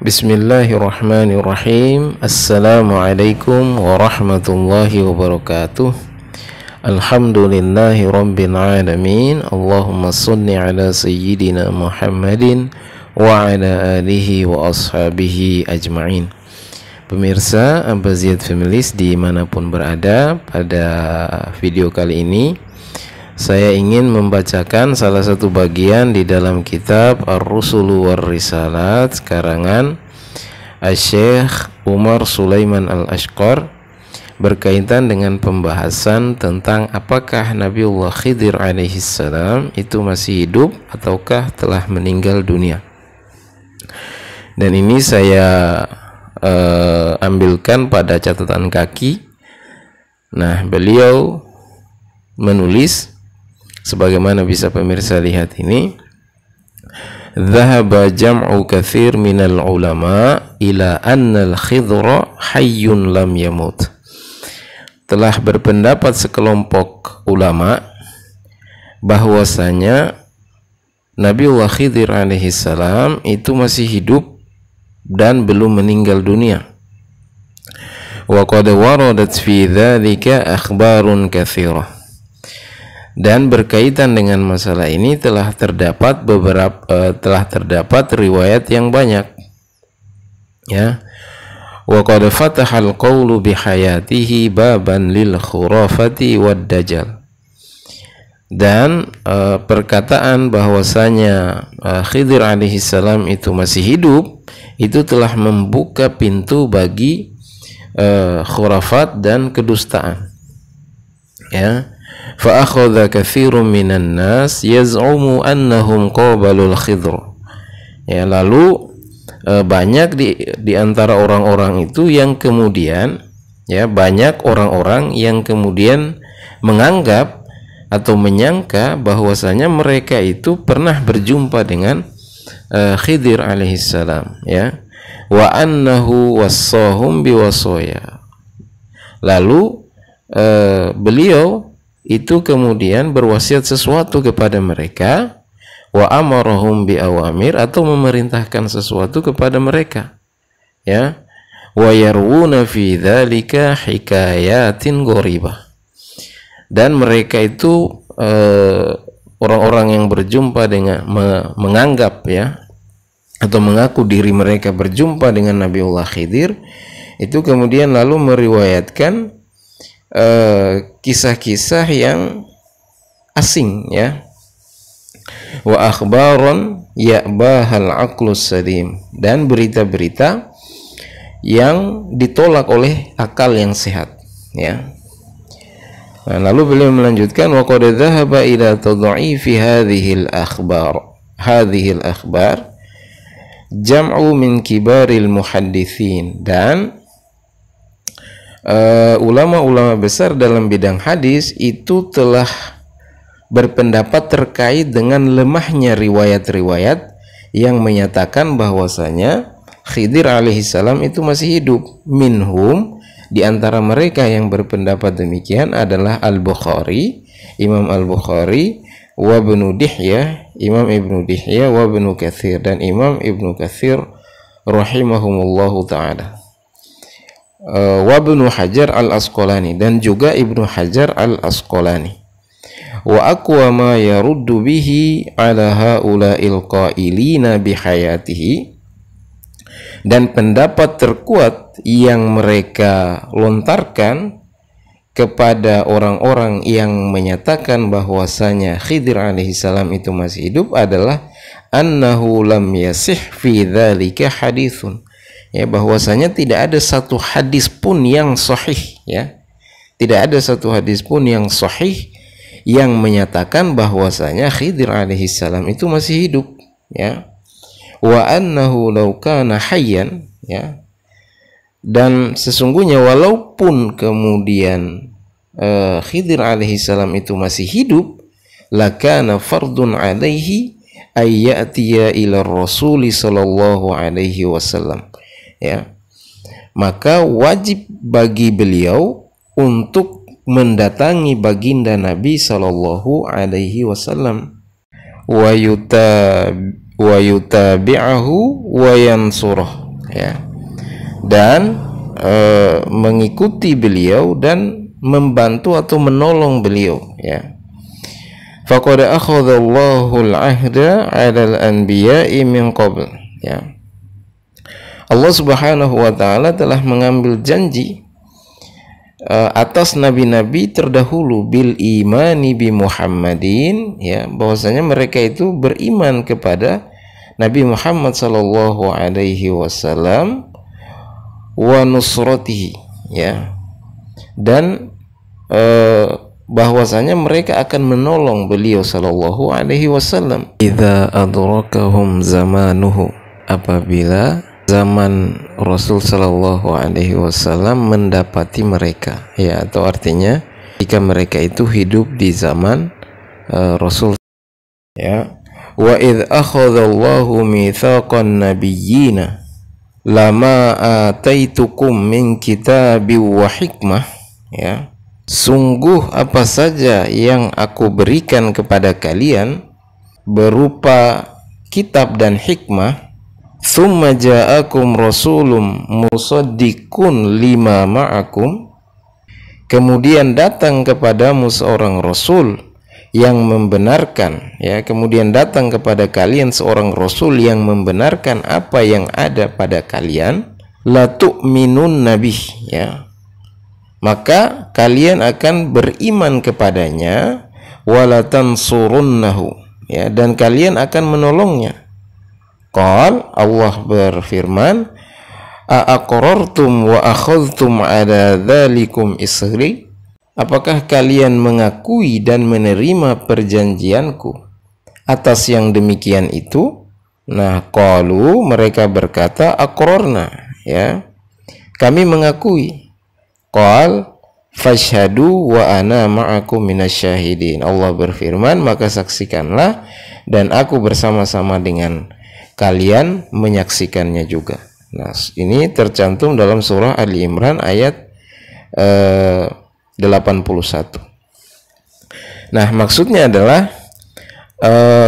Bismillahirrahmanirrahim. Assalamualaikum warahmatullahi wabarakatuh. Alhamdulillahi rabbil alamin. Allahumma salli ala sayyidina Muhammadin wa ala alihi wa ashabihi ajma'in. Pemirsa Abaziyad Families dimanapun berada, pada video kali ini saya ingin membacakan salah satu bagian di dalam kitab Ar-Rusulu war-Risalat karangan Asy-Syaikh Umar Sulaiman Al-Ashqar, berkaitan dengan pembahasan tentang apakah Nabiullah Khidir alaihissalam itu masih hidup ataukah telah meninggal dunia. Dan ini saya ambilkan pada catatan kaki. Nah, beliau menulis sebagaimana bisa pemirsa lihat ini, dhahaba jam'u katsir minal ulama ila anna al-Khidra hayyun lam yamut. Telah berpendapat sekelompok ulama bahwasanya Nabiullah Khidir alaihissalam itu masih hidup dan belum meninggal dunia. Wa qad waradat fi dzalika akhbarun katsirah. Dan berkaitan dengan masalah ini telah terdapat riwayat yang banyak, ya. Wa qad fatahal qawlu bihayatihi baban lil khurafati wad dajjal. Dan perkataan bahwasanya Khidir alaihissalam itu masih hidup itu telah membuka pintu bagi khurafat dan kedustaan, ya. Fa akhadha katsirun minan nas yaz'umu annahum qabalul Khidr. Ya, lalu banyak di antara orang-orang itu yang kemudian, ya, banyak orang-orang yang kemudian menganggap atau menyangka bahwasanya mereka itu pernah berjumpa dengan Khidir alaihissalam, ya. Wa annahu wassahum biwasaya. Lalu beliau itu kemudian berwasiat sesuatu kepada mereka, wa amarahum bi awamir, atau memerintahkan sesuatu kepada mereka, ya. Wa yarwuna fi dzalika hikayatin gharibah. Dan mereka itu orang-orang yang berjumpa dengan menganggap, ya, atau mengaku diri mereka berjumpa dengan Nabiullah Khidir, itu kemudian lalu meriwayatkan kisah-kisah yang asing, ya. Wa akhbaron ya'bahal aqlus salim, dan berita-berita yang ditolak oleh akal yang sehat, ya. Nah, lalu beliau melanjutkan, wa qad dhahaba ila tad'ifi hadhihi al-akhbar jam'u min kibaril muhadditsin. Dan ulama-ulama besar dalam bidang hadis itu telah berpendapat terkait dengan lemahnya riwayat-riwayat yang menyatakan bahwasanya Khidir alaihissalam itu masih hidup. Minhum, di antara mereka yang berpendapat demikian adalah Al-Bukhari, Imam Al-Bukhari, wa Ibnu Dihyah, Imam Ibnu Dihyah, wa Ibnu Katsir, dan Imam Ibnu Katsir rahimahumullahu ta'ala, wa Ibnu Hajar Al-Asqalani, dan juga Ibnu Hajar Al-Asqalani. Wa aqwa ma yaruddu bihi ala haula'il qailina bihayatihi, dan pendapat terkuat yang mereka lontarkan kepada orang-orang yang menyatakan bahwasanya Khidir alaihissalam itu masih hidup adalah annahu lam yasih fi dzalika haditsun, ya, bahwasanya tidak ada satu hadis pun yang sahih, ya. Tidak ada satu hadis pun yang sahih yang menyatakan bahwasanya Khidir alaihissalam itu masih hidup, ya. Wa annahu law kana hayyan, ya. Dan sesungguhnya walaupun kemudian Khidir alaihissalam itu masih hidup, lakana fardun alaihi ay ya'tiya ila Rasul sallallahu alaihi wasallam, ya. Maka wajib bagi beliau untuk mendatangi baginda Nabi sallallahu alaihi wasallam, wa yutabi'ahu wa yansurah, ya, dan mengikuti beliau dan membantu atau menolong beliau, ya. Faqad akhadallahu al-'ahda 'alal anbiya'i min qabl, ya. Allah Subhanahu wa taala telah mengambil janji atas nabi-nabi terdahulu bil imani bi Muhammadin, ya, bahwasanya mereka itu beriman kepada Nabi Muhammad sallallahu alaihi wasallam wa nusratihi, ya, dan bahwasanya mereka akan menolong beliau sallallahu alaihi wasallam idza adrakahum zamanuhu, apabila zaman Rasul sallallahu alaihi wasallam mendapati mereka, ya, atau artinya jika mereka itu hidup di zaman Rasul, ya. Wa idz akhadallahu mitsaqan nabiyyina lama ataitukum min kitabi wa hikmah, ya, sungguh apa saja yang aku berikan kepada kalian berupa kitab dan hikmah, tsumma ja'akum rasulun musaddiqun lima ma'akum, kemudian datang kepadamu seorang rasul yang membenarkan, ya, kemudian datang kepada kalian seorang rasul yang membenarkan apa yang ada pada kalian, la tu'minun nabih, ya, maka kalian akan beriman kepadanya, wala tansurunnahu, ya, dan kalian akan menolongnya. Qal, Allah berfirman, aqrartum wa akhadhtum ala dzalikum isri, apakah kalian mengakui dan menerima perjanjianku atas yang demikian itu? Nah, qalu, mereka berkata, aqrarna, ya, kami mengakui. Qal fashhadu wa ana ma'akum minasyahidin. Allah berfirman, maka saksikanlah dan aku bersama-sama dengan kalian menyaksikannya juga. Nah, ini tercantum dalam surah Ali Imran ayat 81. Nah, maksudnya adalah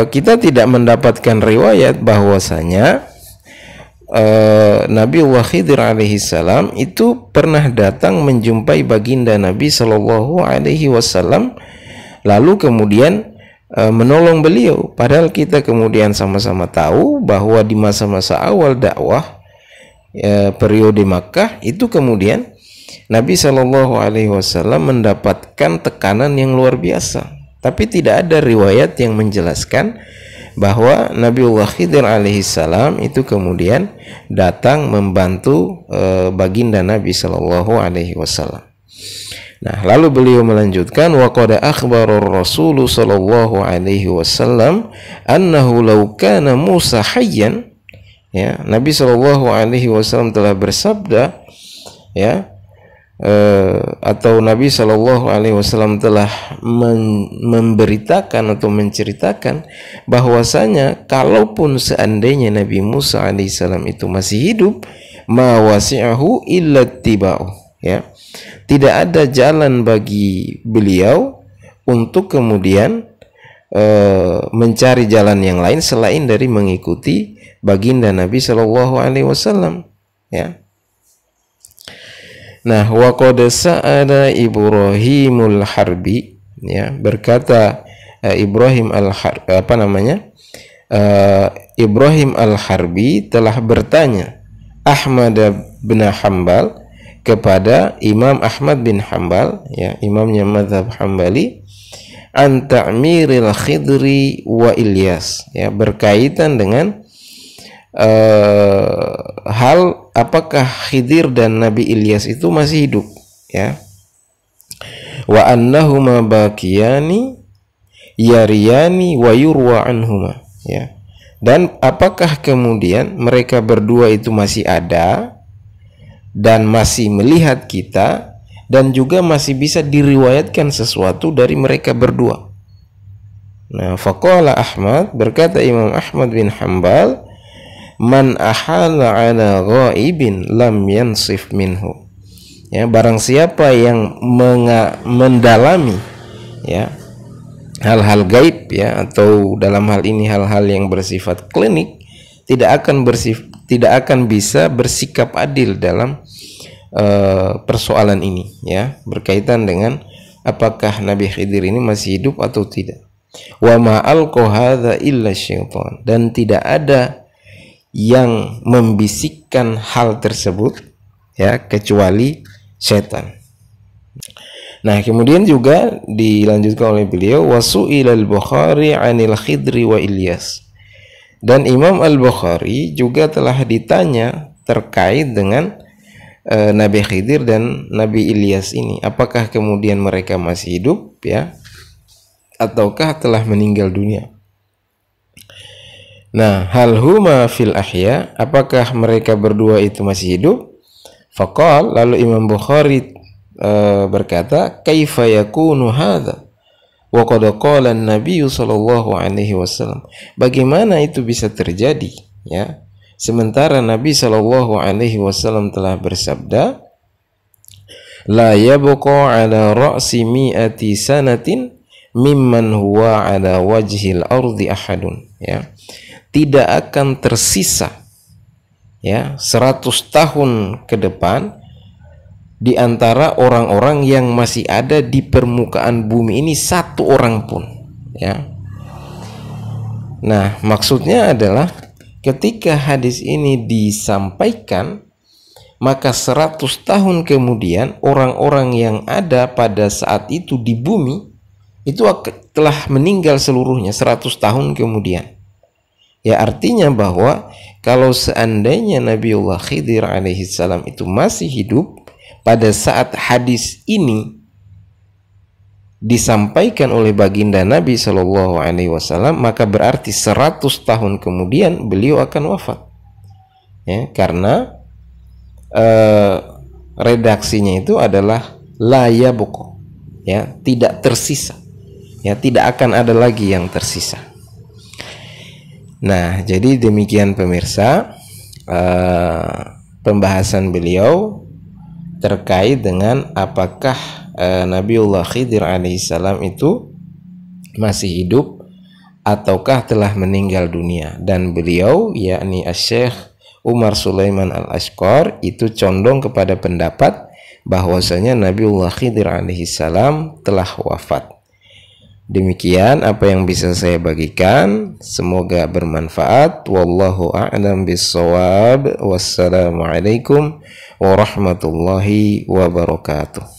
kita tidak mendapatkan riwayat bahwasanya Nabiullah Khidir alaihi salam itu pernah datang menjumpai baginda Nabi sallallahu alaihi wasallam lalu kemudian menolong beliau, padahal kita kemudian sama-sama tahu bahwa di masa-masa awal dakwah periode Makkah itu kemudian Nabi sallallahu alaihi wasallam mendapatkan tekanan yang luar biasa, tapi tidak ada riwayat yang menjelaskan bahwa Nabiullah Khidir alaihi salam itu kemudian datang membantu baginda Nabi sallallahu alaihi wasallam. Nah, lalu beliau melanjutkan, wa qad akhbara Rasul sallallahu alaihi wasallam annahu law kana Musa hayyan, ya, Nabi sallallahu alaihi wasallam telah bersabda, ya, atau Nabi sallallahu alaihi wasallam telah memberitakan atau menceritakan bahwasanya kalaupun seandainya Nabi Musa alaihissalam itu masih hidup, ma wasi'ahu illa tiba'u, ya, tidak ada jalan bagi beliau untuk kemudian mencari jalan yang lain selain dari mengikuti baginda Nabi sallallahu alaihi wasallam, ya. Nah, wa qad sa'ala Ibrahimul Harbi, ya, berkata Ibrahim Ibrahim Al-Harbi telah bertanya Ahmad bin Hanbal kepada Imam Ahmad bin Hanbal, ya, imamnya mazhab Hambali, an ta'miril Khidri wa Ilyas, ya, berkaitan dengan hal apakah Khidir dan Nabi Ilyas itu masih hidup, ya, wa annahuma baqiyani yariyani wa yurwa anhuma, ya, dan apakah kemudian mereka berdua itu masih ada dan masih melihat kita dan juga masih bisa diriwayatkan sesuatu dari mereka berdua. Nah, faqala Ahmad, berkata Imam Ahmad bin Hanbal, man ahala ala ghaibin lam yansif minhu, ya, barang siapa yang mendalami, ya, hal-hal gaib, ya, atau dalam hal ini hal-hal yang bersifat klinik, tidak akan tidak akan bisa bersikap adil dalam persoalan ini, ya, berkaitan dengan apakah Nabi Khidir ini masih hidup atau tidak. Wa ma alqa hadza illa syaitan, dan tidak ada yang membisikkan hal tersebut, ya, kecuali setan. Nah, kemudian juga dilanjutkan oleh beliau, wasu'ila al-Bukhari 'anil Khidri wa Ilyas. Dan Imam Al-Bukhari juga telah ditanya terkait dengan Nabi Khidir dan Nabi Ilyas ini, apakah kemudian mereka masih hidup, ya, ataukah telah meninggal dunia. Nah, hal huma fil ahya, apakah mereka berdua itu masih hidup? Faqal, lalu Imam Bukhari berkata, kaifa yakunu hadza wa qad qala an-nabiy sallallahu alaihi wasallam. Bagaimana itu bisa terjadi, ya, sementara Nabi sallallahu alaihi wasallam telah bersabda, la yabqa ala ra'si mi'ati sanatin mimman huwa ala wajhil ardi ahadun, ya, tidak akan tersisa, ya, 100 tahun ke depan di antara orang-orang yang masih ada di permukaan bumi ini satu orang pun, ya. Nah, maksudnya adalah ketika hadis ini disampaikan, maka 100 tahun kemudian orang-orang yang ada pada saat itu di bumi itu telah meninggal seluruhnya 100 tahun kemudian. Ya, artinya bahwa kalau seandainya Nabiullah Khidir alaihissalam itu masih hidup pada saat hadis ini disampaikan oleh baginda Nabi Shallallahu Alaihi Wasallam, maka berarti 100 tahun kemudian beliau akan wafat, ya, karena redaksinya itu adalah la yabqa, ya, tidak tersisa, ya, tidak akan ada lagi yang tersisa. Nah, jadi demikian pemirsa pembahasan beliau terkait dengan apakah Nabiullah Khidir alaihissalam itu masih hidup ataukah telah meninggal dunia. Dan beliau, yakni Asy-Syaikh Umar Sulaiman Al-Ashqar, itu condong kepada pendapat bahwasanya Nabiullah Khidir alaihissalam telah wafat. Demikian apa yang bisa saya bagikan, semoga bermanfaat. Wallahu a'lam bis-shawab. Wassalamualaikum warahmatullahi wabarakatuh.